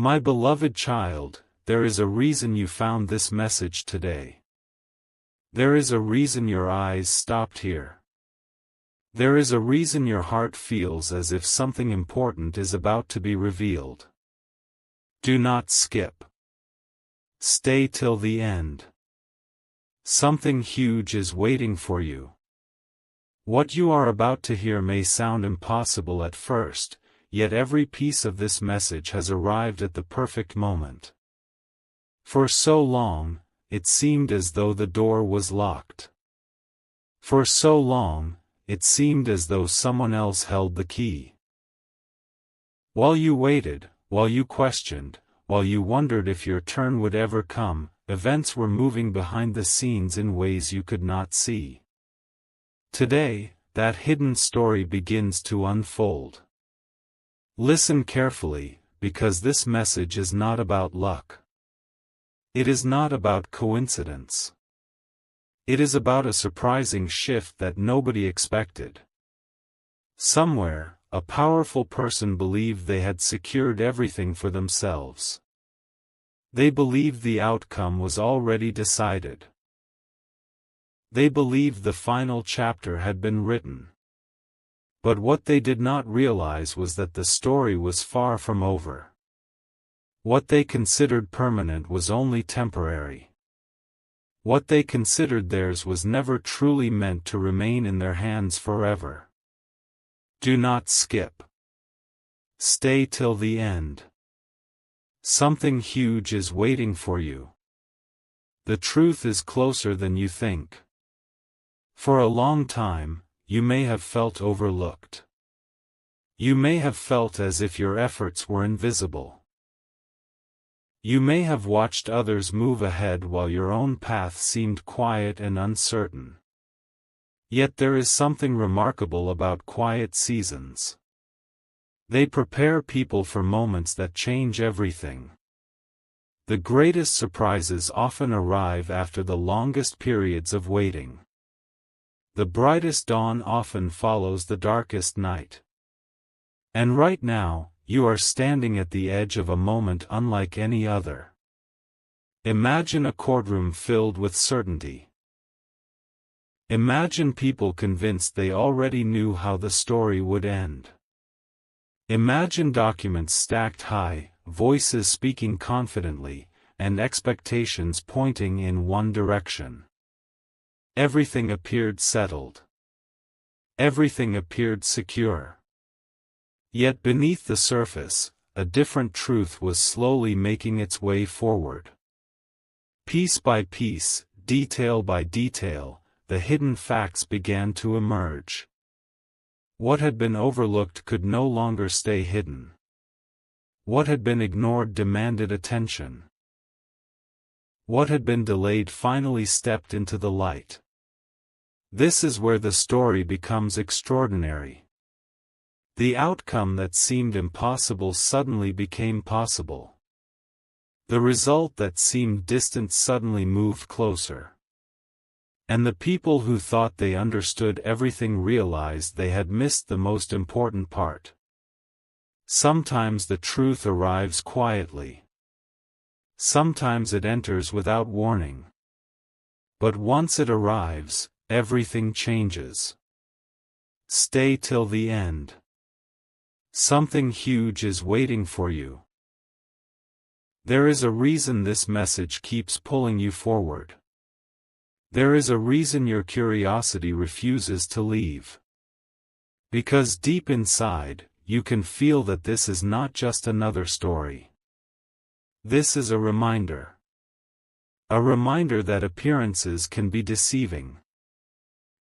My beloved child, there is a reason you found this message today. There is a reason your eyes stopped here. There is a reason your heart feels as if something important is about to be revealed. Do not skip. Stay till the end. Something huge is waiting for you. What you are about to hear may sound impossible at first, yet every piece of this message has arrived at the perfect moment. For so long, it seemed as though the door was locked. For so long, it seemed as though someone else held the key. While you waited, while you questioned, while you wondered if your turn would ever come, events were moving behind the scenes in ways you could not see. Today, that hidden story begins to unfold. Listen carefully, because this message is not about luck. It is not about coincidence. It is about a surprising shift that nobody expected. Somewhere, a powerful person believed they had secured everything for themselves. They believed the outcome was already decided. They believed the final chapter had been written. But what they did not realize was that the story was far from over. What they considered permanent was only temporary. What they considered theirs was never truly meant to remain in their hands forever. Do not skip. Stay till the end. Something huge is waiting for you. The truth is closer than you think. For a long time, you may have felt overlooked. You may have felt as if your efforts were invisible. You may have watched others move ahead while your own path seemed quiet and uncertain. Yet there is something remarkable about quiet seasons. They prepare people for moments that change everything. The greatest surprises often arrive after the longest periods of waiting. The brightest dawn often follows the darkest night. And right now, you are standing at the edge of a moment unlike any other. Imagine a courtroom filled with certainty. Imagine people convinced they already knew how the story would end. Imagine documents stacked high, voices speaking confidently, and expectations pointing in one direction. Everything appeared settled. Everything appeared secure. Yet beneath the surface, a different truth was slowly making its way forward. Piece by piece, detail by detail, the hidden facts began to emerge. What had been overlooked could no longer stay hidden. What had been ignored demanded attention. What had been delayed finally stepped into the light. This is where the story becomes extraordinary. The outcome that seemed impossible suddenly became possible. The result that seemed distant suddenly moved closer. And the people who thought they understood everything realized they had missed the most important part. Sometimes the truth arrives quietly. Sometimes it enters without warning. But once it arrives, everything changes. Stay till the end. Something huge is waiting for you. There is a reason this message keeps pulling you forward. There is a reason your curiosity refuses to leave. Because deep inside, you can feel that this is not just another story. This is a reminder. A reminder that appearances can be deceiving.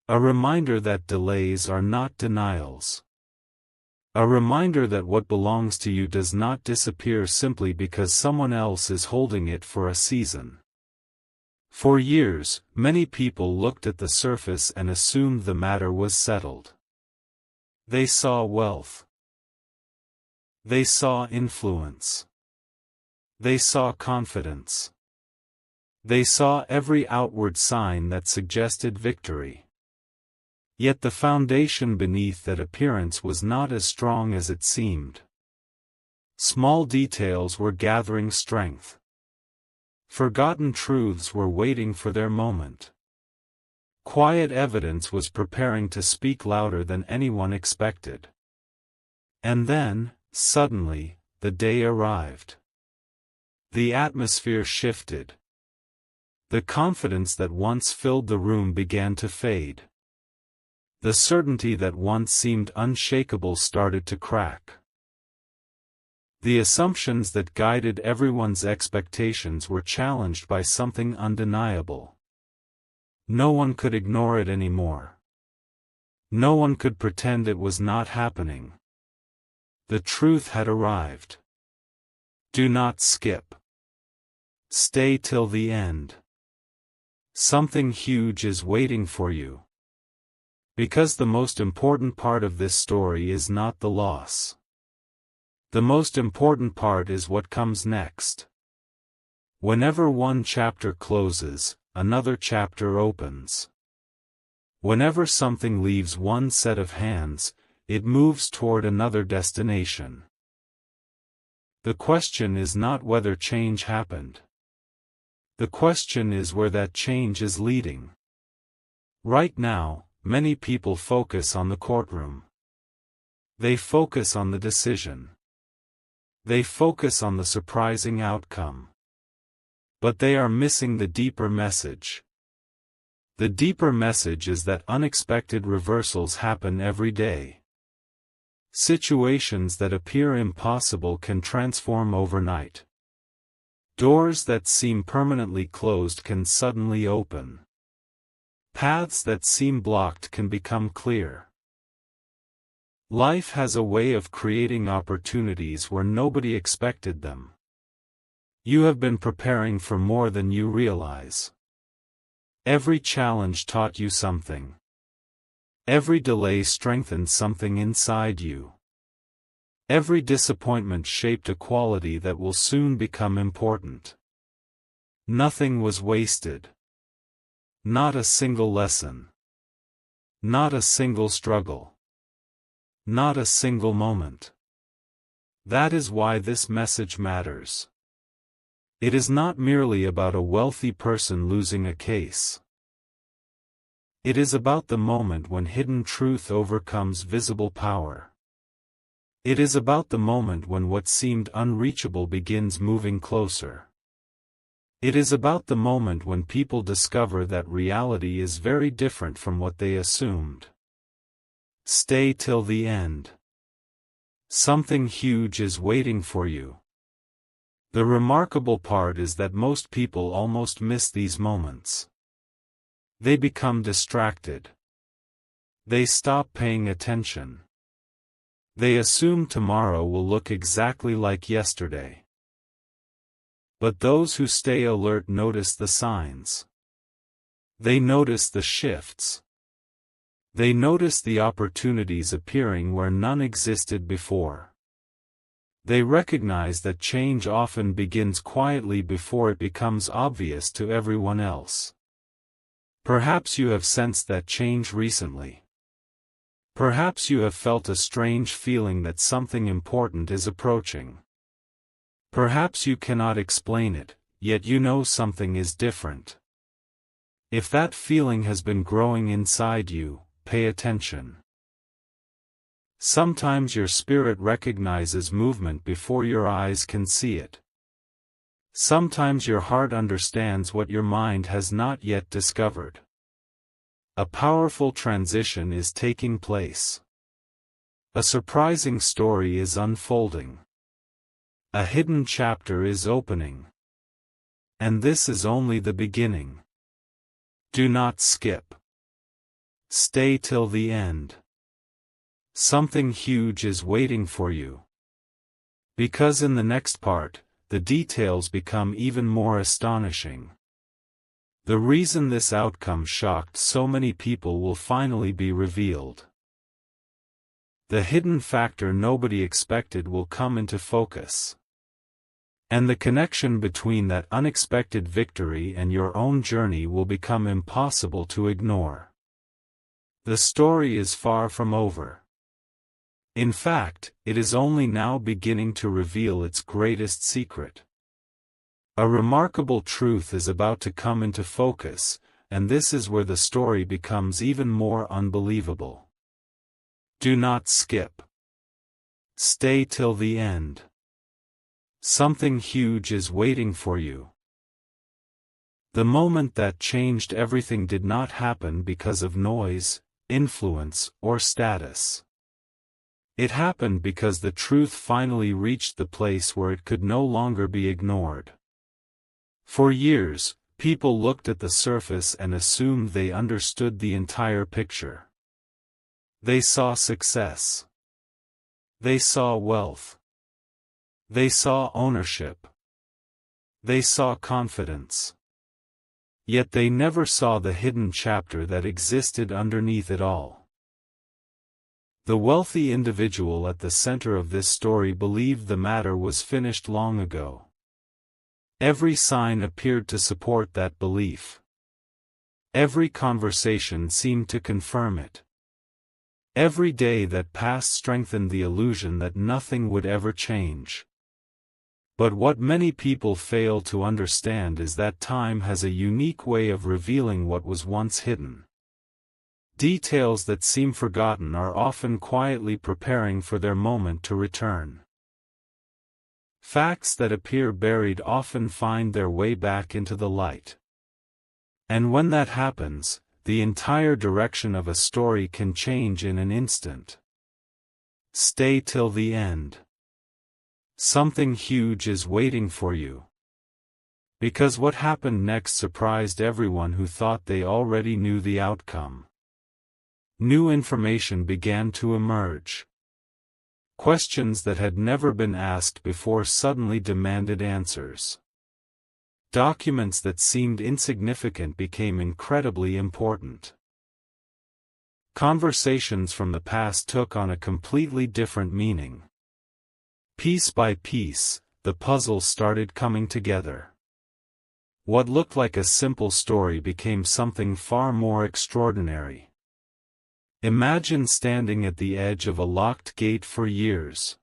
A reminder that delays are not denials. A reminder that what belongs to you does not disappear simply because someone else is holding it for a season. For years, many people looked at the surface and assumed the matter was settled. They saw wealth. They saw influence. They saw confidence. They saw every outward sign that suggested victory. Yet the foundation beneath that appearance was not as strong as it seemed. Small details were gathering strength. Forgotten truths were waiting for their moment. Quiet evidence was preparing to speak louder than anyone expected. And then, suddenly, the day arrived. The atmosphere shifted. The confidence that once filled the room began to fade. The certainty that once seemed unshakable started to crack. The assumptions that guided everyone's expectations were challenged by something undeniable. No one could ignore it anymore. No one could pretend it was not happening. The truth had arrived. Do not skip. Stay till the end. Something huge is waiting for you. Because the most important part of this story is not the loss. The most important part is what comes next. Whenever one chapter closes, another chapter opens. Whenever something leaves one set of hands, it moves toward another destination. The question is not whether change happened. The question is where that change is leading. Right now, many people focus on the courtroom. They focus on the decision. They focus on the surprising outcome. But they are missing the deeper message. The deeper message is that unexpected reversals happen every day. Situations that appear impossible can transform overnight. Doors that seem permanently closed can suddenly open. Paths that seem blocked can become clear. Life has a way of creating opportunities where nobody expected them. You have been preparing for more than you realize. Every challenge taught you something. Every delay strengthened something inside you. Every disappointment shaped a quality that will soon become important. Nothing was wasted. Not a single lesson. Not a single struggle. Not a single moment. That is why this message matters. It is not merely about a wealthy person losing a case. It is about the moment when hidden truth overcomes visible power. It is about the moment when what seemed unreachable begins moving closer. It is about the moment when people discover that reality is very different from what they assumed. Stay till the end. Something huge is waiting for you. The remarkable part is that most people almost miss these moments. They become distracted. They stop paying attention. They assume tomorrow will look exactly like yesterday. But those who stay alert notice the signs. They notice the shifts. They notice the opportunities appearing where none existed before. They recognize that change often begins quietly before it becomes obvious to everyone else. Perhaps you have sensed that change recently. Perhaps you have felt a strange feeling that something important is approaching. Perhaps you cannot explain it, yet you know something is different. If that feeling has been growing inside you, pay attention. Sometimes your spirit recognizes movement before your eyes can see it. Sometimes your heart understands what your mind has not yet discovered. A powerful transition is taking place. A surprising story is unfolding. A hidden chapter is opening. And this is only the beginning. Do not skip. Stay till the end. Something huge is waiting for you. Because in the next part, the details become even more astonishing. The reason this outcome shocked so many people will finally be revealed. The hidden factor nobody expected will come into focus. And the connection between that unexpected victory and your own journey will become impossible to ignore. The story is far from over. In fact, it is only now beginning to reveal its greatest secret. A remarkable truth is about to come into focus, and this is where the story becomes even more unbelievable. Do not skip. Stay till the end. Something huge is waiting for you. The moment that changed everything did not happen because of noise, influence, or status. It happened because the truth finally reached the place where it could no longer be ignored. For years, people looked at the surface and assumed they understood the entire picture. They saw success. They saw wealth. They saw ownership. They saw confidence. Yet they never saw the hidden chapter that existed underneath it all. The wealthy individual at the center of this story believed the matter was finished long ago. Every sign appeared to support that belief. Every conversation seemed to confirm it. Every day that passed strengthened the illusion that nothing would ever change. But what many people fail to understand is that time has a unique way of revealing what was once hidden. Details that seem forgotten are often quietly preparing for their moment to return. Facts that appear buried often find their way back into the light. And when that happens, the entire direction of a story can change in an instant. Stay till the end. Something huge is waiting for you. Because what happened next surprised everyone who thought they already knew the outcome. New information began to emerge. Questions that had never been asked before suddenly demanded answers. Documents that seemed insignificant became incredibly important. Conversations from the past took on a completely different meaning. Piece by piece, the puzzle started coming together. What looked like a simple story became something far more extraordinary. Imagine standing at the edge of a locked gate for years.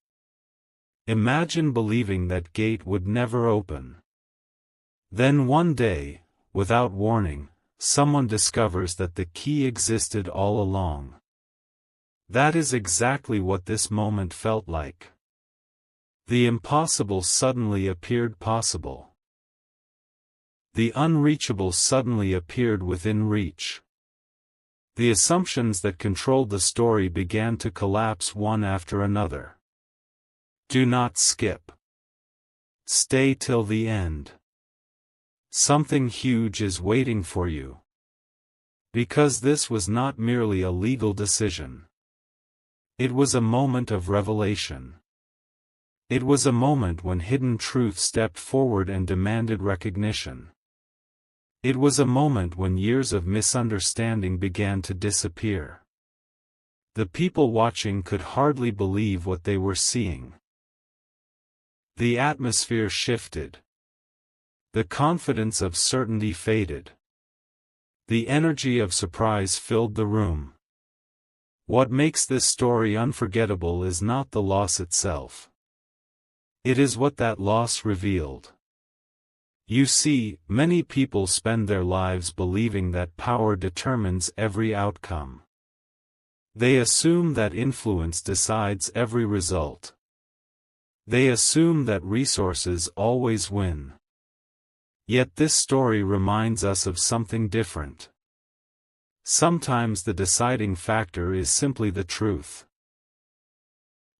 Imagine believing that gate would never open. Then one day, without warning, someone discovers that the key existed all along. That is exactly what this moment felt like. The impossible suddenly appeared possible. The unreachable suddenly appeared within reach. The assumptions that controlled the story began to collapse one after another. Do not skip. Stay till the end. Something huge is waiting for you. Because this was not merely a legal decision. It was a moment of revelation. It was a moment when hidden truth stepped forward and demanded recognition. It was a moment when years of misunderstanding began to disappear. The people watching could hardly believe what they were seeing. The atmosphere shifted. The confidence of certainty faded. The energy of surprise filled the room. What makes this story unforgettable is not the loss itself. It is what that loss revealed. You see, many people spend their lives believing that power determines every outcome. They assume that influence decides every result. They assume that resources always win. Yet this story reminds us of something different. Sometimes the deciding factor is simply the truth.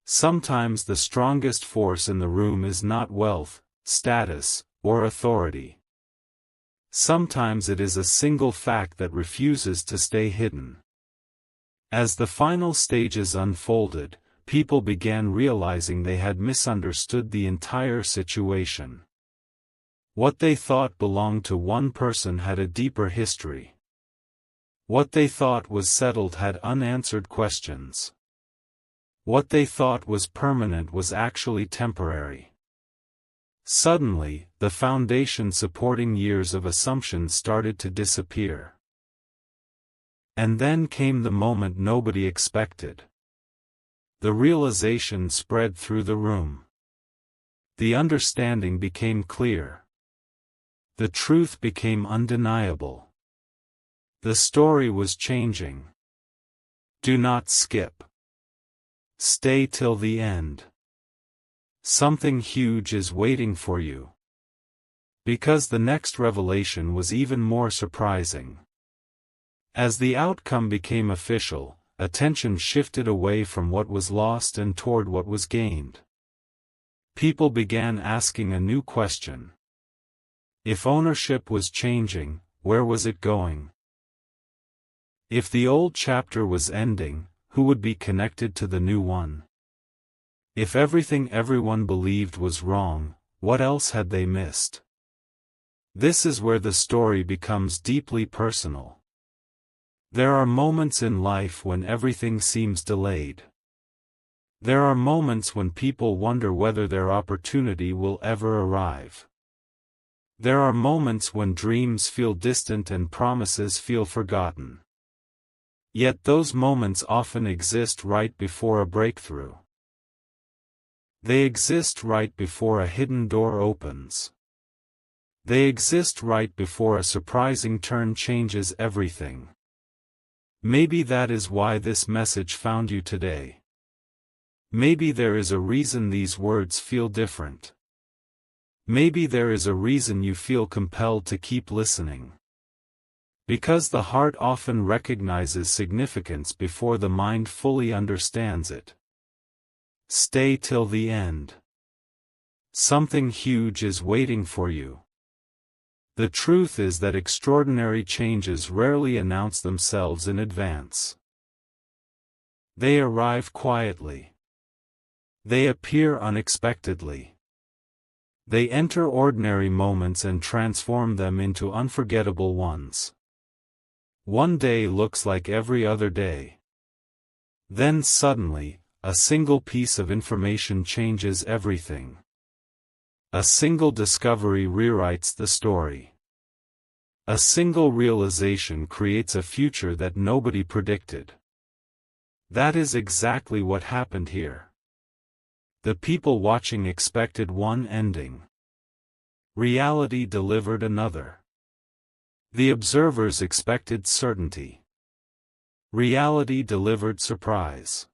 Sometimes the strongest force in the room is not wealth, status, or authority. Sometimes it is a single fact that refuses to stay hidden. As the final stages unfolded, people began realizing they had misunderstood the entire situation. What they thought belonged to one person had a deeper history. What they thought was settled had unanswered questions. What they thought was permanent was actually temporary. Suddenly, the foundation supporting years of assumptions started to disappear. And then came the moment nobody expected. The realization spread through the room. The understanding became clear. The truth became undeniable. The story was changing. Do not skip. Stay till the end. Something huge is waiting for you. Because the next revelation was even more surprising. As the outcome became official, attention shifted away from what was lost and toward what was gained. People began asking a new question. If ownership was changing, where was it going? If the old chapter was ending, who would be connected to the new one? If everything everyone believed was wrong, what else had they missed? This is where the story becomes deeply personal. There are moments in life when everything seems delayed. There are moments when people wonder whether their opportunity will ever arrive. There are moments when dreams feel distant and promises feel forgotten. Yet those moments often exist right before a breakthrough. They exist right before a hidden door opens. They exist right before a surprising turn changes everything. Maybe that is why this message found you today. Maybe there is a reason these words feel different. Maybe there is a reason you feel compelled to keep listening. Because the heart often recognizes significance before the mind fully understands it. Stay till the end. Something huge is waiting for you. The truth is that extraordinary changes rarely announce themselves in advance. They arrive quietly. They appear unexpectedly. They enter ordinary moments and transform them into unforgettable ones. One day looks like every other day. Then suddenly, a single piece of information changes everything. A single discovery rewrites the story. A single realization creates a future that nobody predicted. That is exactly what happened here. The people watching expected one ending. Reality delivered another. The observers expected certainty. Reality delivered surprise.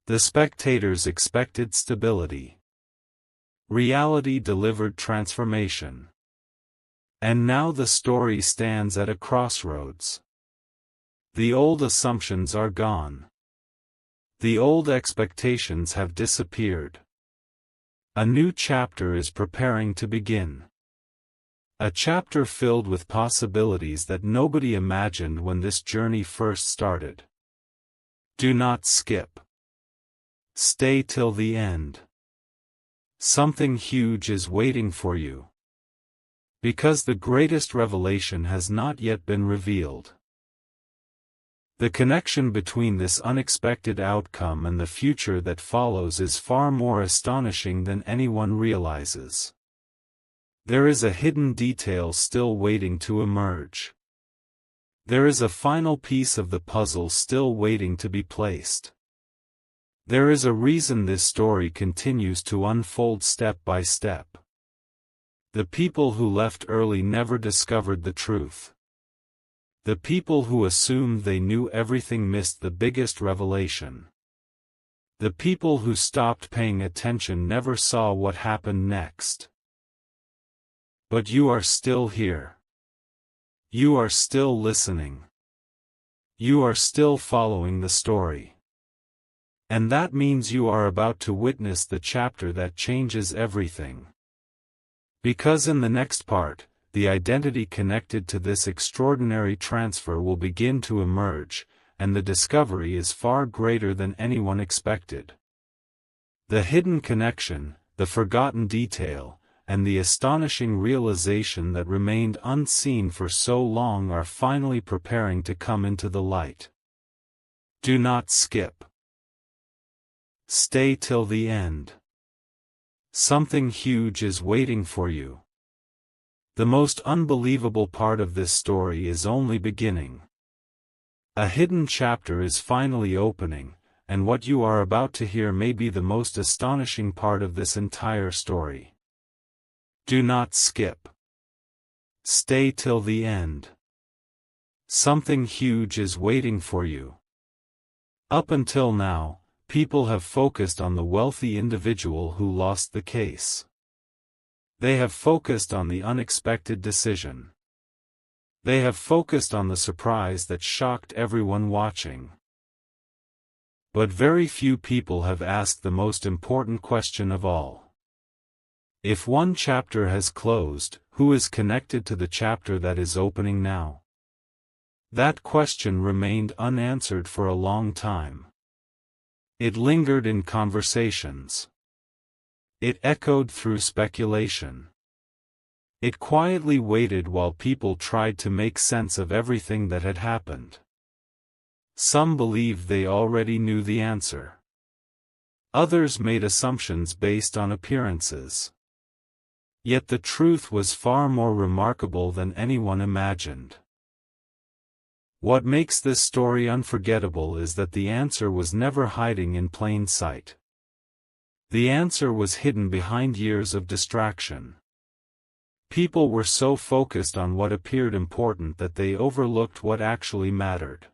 The spectators expected stability. Reality delivered transformation. And now the story stands at a crossroads. The old assumptions are gone. The old expectations have disappeared. A new chapter is preparing to begin. A chapter filled with possibilities that nobody imagined when this journey first started. Do not skip. Stay till the end. Something huge is waiting for you. Because the greatest revelation has not yet been revealed. The connection between this unexpected outcome and the future that follows is far more astonishing than anyone realizes. There is a hidden detail still waiting to emerge. There is a final piece of the puzzle still waiting to be placed. There is a reason this story continues to unfold step by step. The people who left early never discovered the truth. The people who assumed they knew everything missed the biggest revelation. The people who stopped paying attention never saw what happened next. But you are still here. You are still listening. You are still following the story. And that means you are about to witness the chapter that changes everything. Because in the next part, the identity connected to this extraordinary transfer will begin to emerge, and the discovery is far greater than anyone expected. The hidden connection, the forgotten detail, and the astonishing realization that remained unseen for so long are finally preparing to come into the light. Do not skip. Stay till the end. Something huge is waiting for you. The most unbelievable part of this story is only beginning. A hidden chapter is finally opening, and what you are about to hear may be the most astonishing part of this entire story. Do not skip. Stay till the end. Something huge is waiting for you. Up until now, people have focused on the wealthy individual who lost the case. They have focused on the unexpected decision. They have focused on the surprise that shocked everyone watching. But very few people have asked the most important question of all. If one chapter has closed, who is connected to the chapter that is opening now? That question remained unanswered for a long time. It lingered in conversations. It echoed through speculation. It quietly waited while people tried to make sense of everything that had happened. Some believed they already knew the answer. Others made assumptions based on appearances. Yet the truth was far more remarkable than anyone imagined. What makes this story unforgettable is that the answer was never hiding in plain sight. The answer was hidden behind years of distraction. People were so focused on what appeared important that they overlooked what actually mattered.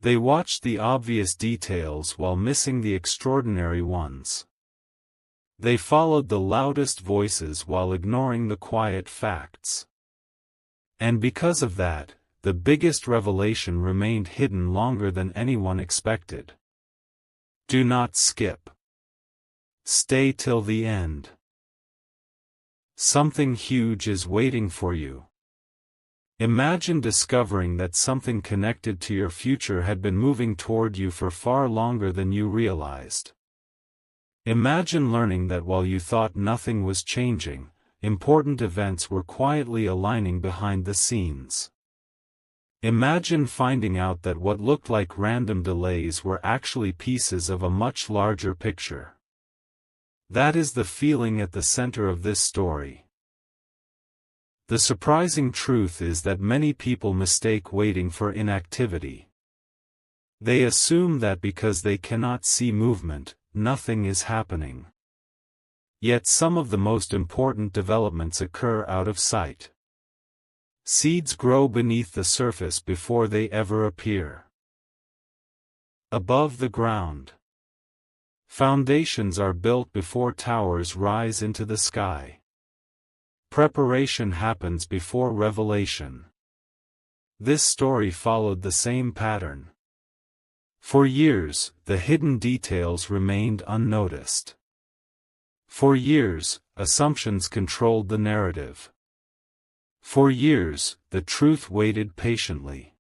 They watched the obvious details while missing the extraordinary ones. They followed the loudest voices while ignoring the quiet facts. And because of that, the biggest revelation remained hidden longer than anyone expected. Do not skip. Stay till the end. Something huge is waiting for you. Imagine discovering that something connected to your future had been moving toward you for far longer than you realized. Imagine learning that while you thought nothing was changing, important events were quietly aligning behind the scenes. Imagine finding out that what looked like random delays were actually pieces of a much larger picture. That is the feeling at the center of this story. The surprising truth is that many people mistake waiting for inactivity. They assume that because they cannot see movement, nothing is happening. Yet some of the most important developments occur out of sight. Seeds grow beneath the surface before they ever appear. Above the ground. Foundations are built before towers rise into the sky. Preparation happens before revelation. This story followed the same pattern. For years, the hidden details remained unnoticed. For years, assumptions controlled the narrative. For years, the truth waited patiently.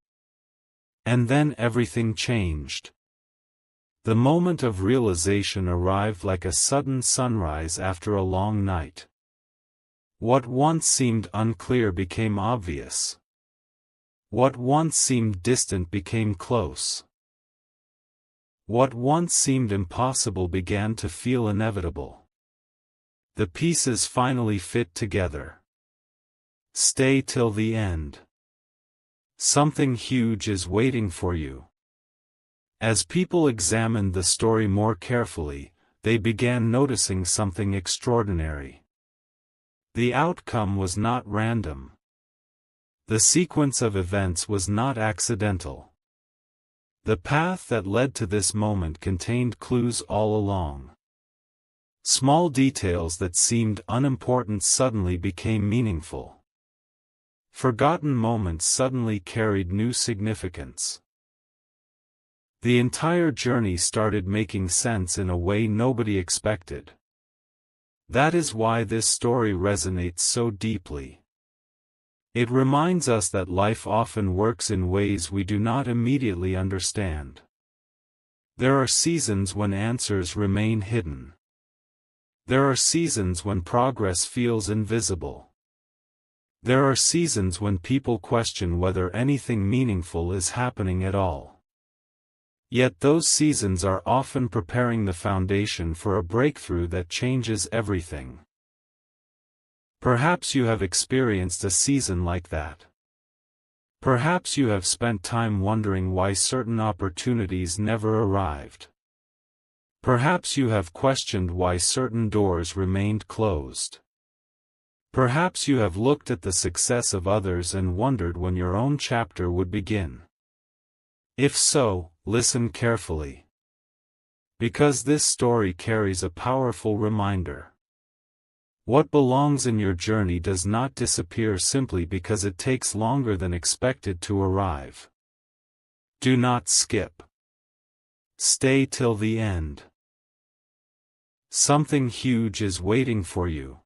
And then everything changed. The moment of realization arrived like a sudden sunrise after a long night. What once seemed unclear became obvious. What once seemed distant became close. What once seemed impossible began to feel inevitable. The pieces finally fit together. Stay till the end. Something huge is waiting for you. As people examined the story more carefully, they began noticing something extraordinary. The outcome was not random. The sequence of events was not accidental. The path that led to this moment contained clues all along. Small details that seemed unimportant suddenly became meaningful. Forgotten moments suddenly carried new significance. The entire journey started making sense in a way nobody expected. That is why this story resonates so deeply. It reminds us that life often works in ways we do not immediately understand. There are seasons when answers remain hidden. There are seasons when progress feels invisible. There are seasons when people question whether anything meaningful is happening at all. Yet those seasons are often preparing the foundation for a breakthrough that changes everything. Perhaps you have experienced a season like that. Perhaps you have spent time wondering why certain opportunities never arrived. Perhaps you have questioned why certain doors remained closed. Perhaps you have looked at the success of others and wondered when your own chapter would begin. If so, listen carefully. Because this story carries a powerful reminder. What belongs in your journey does not disappear simply because it takes longer than expected to arrive. Do not skip. Stay till the end. Something huge is waiting for you.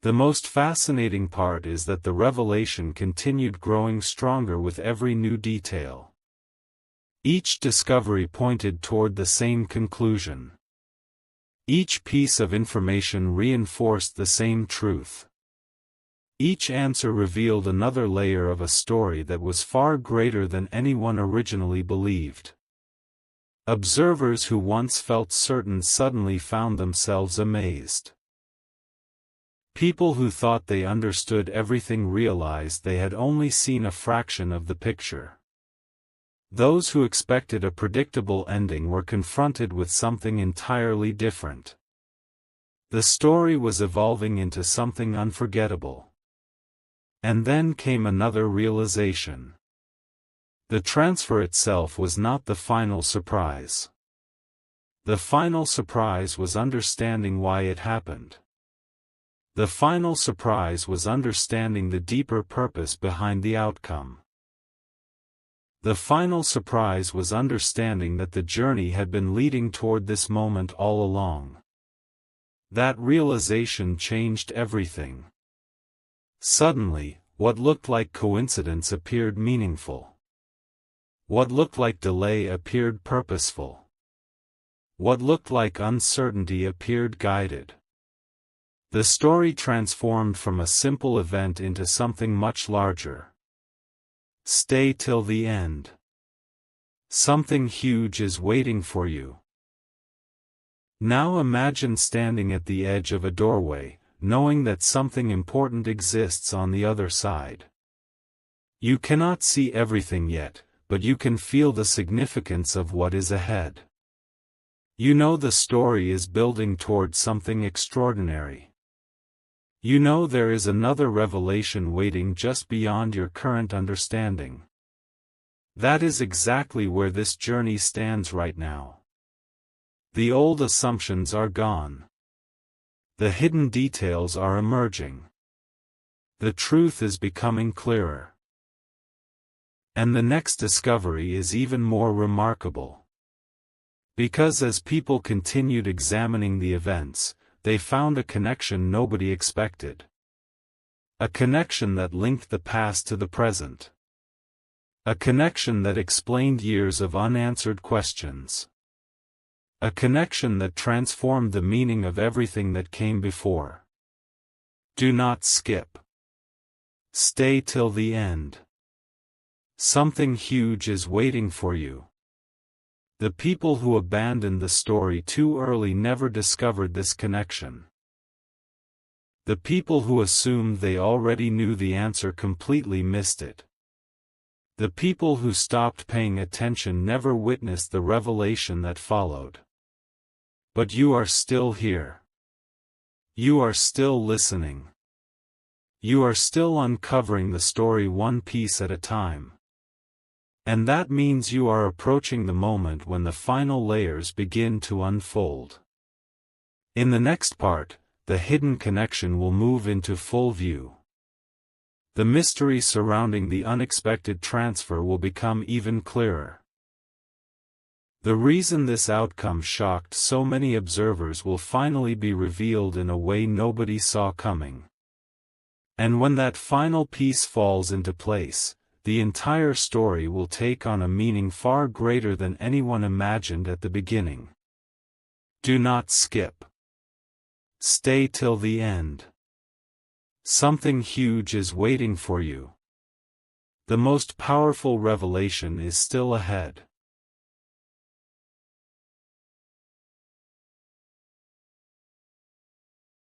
The most fascinating part is that the revelation continued growing stronger with every new detail. Each discovery pointed toward the same conclusion. Each piece of information reinforced the same truth. Each answer revealed another layer of a story that was far greater than anyone originally believed. Observers who once felt certain suddenly found themselves amazed. People who thought they understood everything realized they had only seen a fraction of the picture. Those who expected a predictable ending were confronted with something entirely different. The story was evolving into something unforgettable. And then came another realization. The transfer itself was not the final surprise. The final surprise was understanding why it happened. The final surprise was understanding the deeper purpose behind the outcome. The final surprise was understanding that the journey had been leading toward this moment all along. That realization changed everything. Suddenly, what looked like coincidence appeared meaningful. What looked like delay appeared purposeful. What looked like uncertainty appeared guided. The story transformed from a simple event into something much larger. Stay till the end. Something huge is waiting for you. Now imagine standing at the edge of a doorway, knowing that something important exists on the other side. You cannot see everything yet, but you can feel the significance of what is ahead. You know the story is building toward something extraordinary. You know there is another revelation waiting just beyond your current understanding. That is exactly where this journey stands right now. The old assumptions are gone. The hidden details are emerging. The truth is becoming clearer. And the next discovery is even more remarkable. Because as people continued examining the events, they found a connection nobody expected. A connection that linked the past to the present. A connection that explained years of unanswered questions. A connection that transformed the meaning of everything that came before. Do not skip. Stay till the end. Something huge is waiting for you. The people who abandoned the story too early never discovered this connection. The people who assumed they already knew the answer completely missed it. The people who stopped paying attention never witnessed the revelation that followed. But you are still here. You are still listening. You are still uncovering the story one piece at a time. And that means you are approaching the moment when the final layers begin to unfold. In the next part, the hidden connection will move into full view. The mystery surrounding the unexpected transfer will become even clearer. The reason this outcome shocked so many observers will finally be revealed in a way nobody saw coming. And when that final piece falls into place, the entire story will take on a meaning far greater than anyone imagined at the beginning. Do not skip. Stay till the end. Something huge is waiting for you. The most powerful revelation is still ahead.